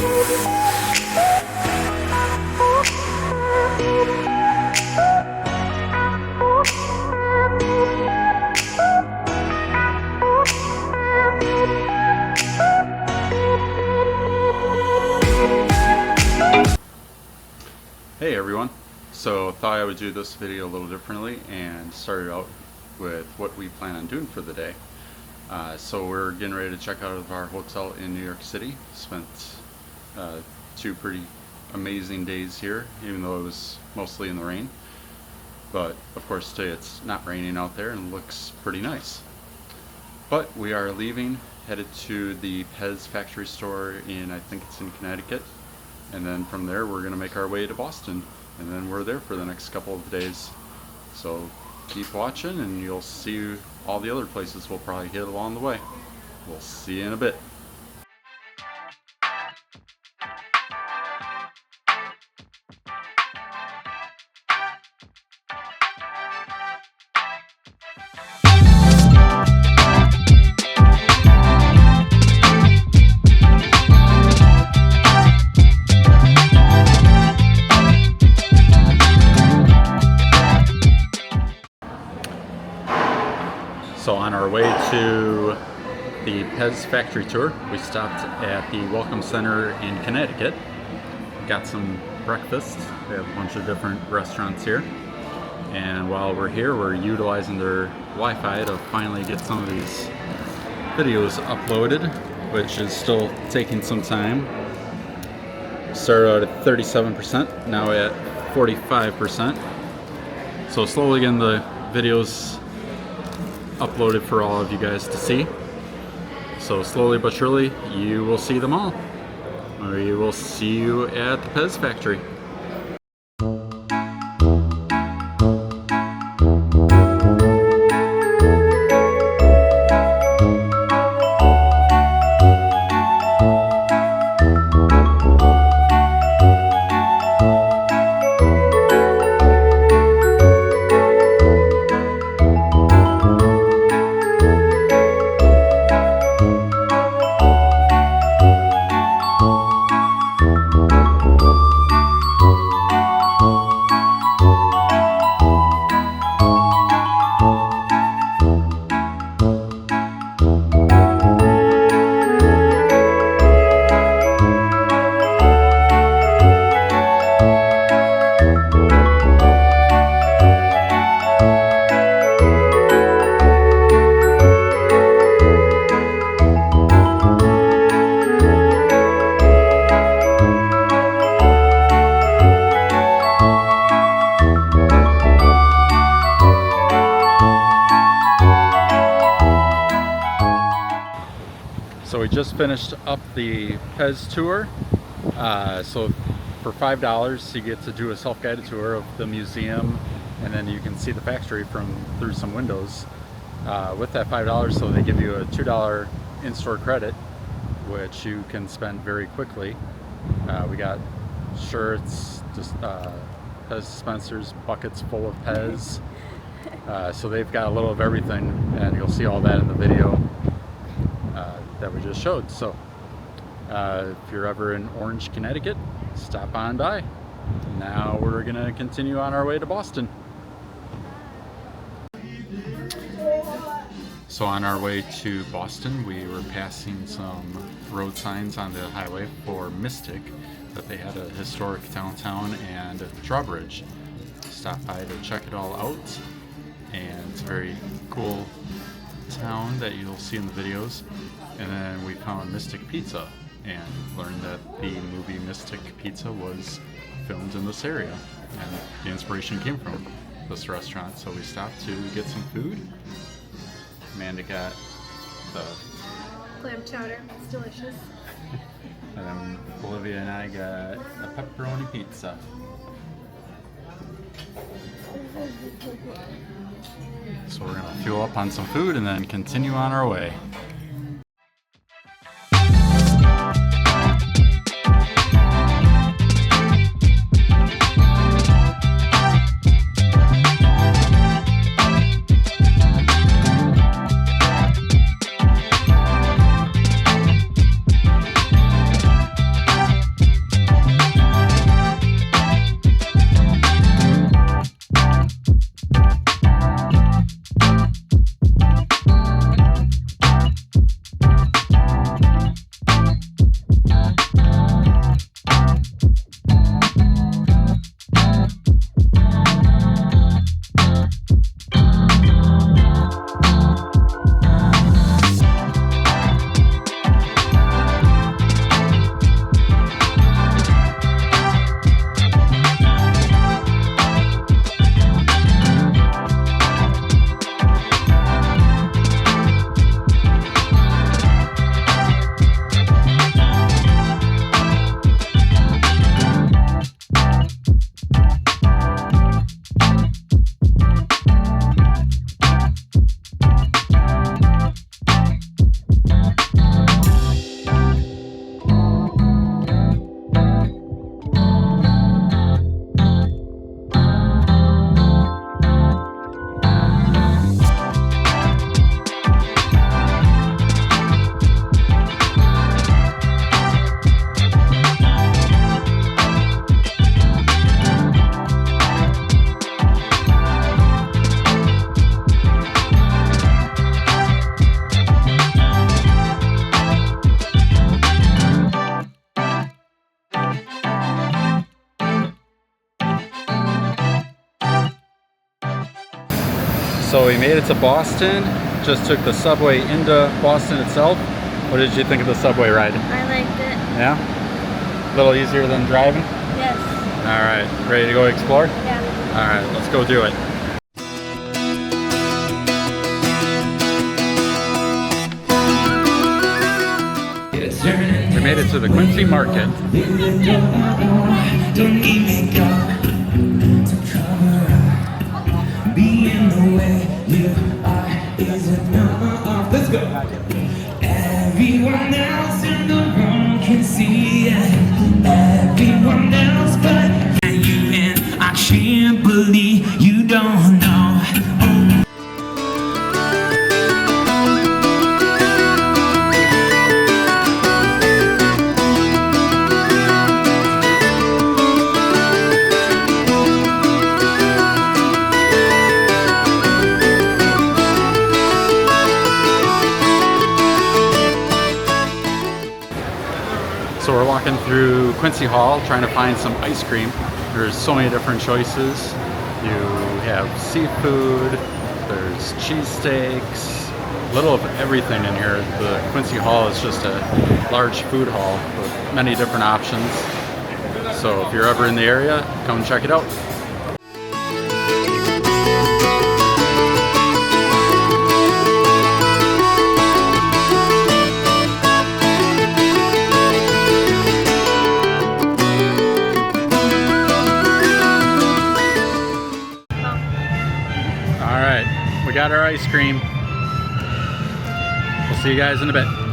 Hey everyone, so thought I would do this video a little differently and started out with what we plan on doing for the day. So we're getting ready to check out of our hotel in New York City. Spent 2 pretty amazing days here, even though it was mostly in the rain. But of course today it's not raining out there and looks pretty nice. But we are leaving, headed to the PEZ factory store in, I think it's in Connecticut. And then from there we're going to make our way to Boston, and then we're there for the next couple of days. So keep watching and you'll see all the other places we'll probably hit along the way. We'll see you in a bit. So on our way to the PEZ factory tour, we stopped at the Welcome Center in Connecticut. Got some breakfast. They have a bunch of different restaurants here. And while we're here, we're utilizing their Wi-Fi to finally get some of these videos uploaded, which is still taking some time. Started out at 37%, now at 45%. So slowly getting the videos uploaded for all of you guys to see. So slowly but surely you will see them all. We will see you at the PEZ factory. So we just finished up the PEZ tour. So for $5 you get to do a self-guided tour of the museum, and then you can see the factory through some windows. With that $5, so they give you a $2 in-store credit, which you can spend very quickly. We got shirts, just PEZ dispensers, buckets full of PEZ. So they've got a little of everything, and you'll see all that in the video that we just showed. So if you're ever in Orange, Connecticut, stop on by. Now we're gonna continue on our way to Boston. So on our way to Boston, we were passing some road signs on the highway for Mystic, that they had a historic downtown and a drawbridge. Stopped by to check it all out, and it's a very cool town that you'll see in the videos. And then we found Mystic Pizza and learned that the movie Mystic Pizza was filmed in this area, and the inspiration came from this restaurant. So we stopped to get some food. Amanda got the clam chowder, it's delicious. And then Olivia and I got a pepperoni pizza. So we're gonna fuel up on some food and then continue on our way. So we made it to Boston, just took the subway into Boston itself. What did you think of the subway ride? I liked it. Yeah? A little easier than driving? Yes. Alright, ready to go explore? Yeah. Alright, let's go do it. We made it to the Quincy market. Let's go. Everyone else in the room can see it. Everyone else but you, and I can't believe you don't know. So we're walking through Quincy Hall trying to find some ice cream. There's so many different choices. You have seafood, there's cheesesteaks, a little of everything in here. The Quincy Hall is just a large food hall with many different options. So if you're ever in the area, come check it out. All right, we got our ice cream. We'll see you guys in a bit.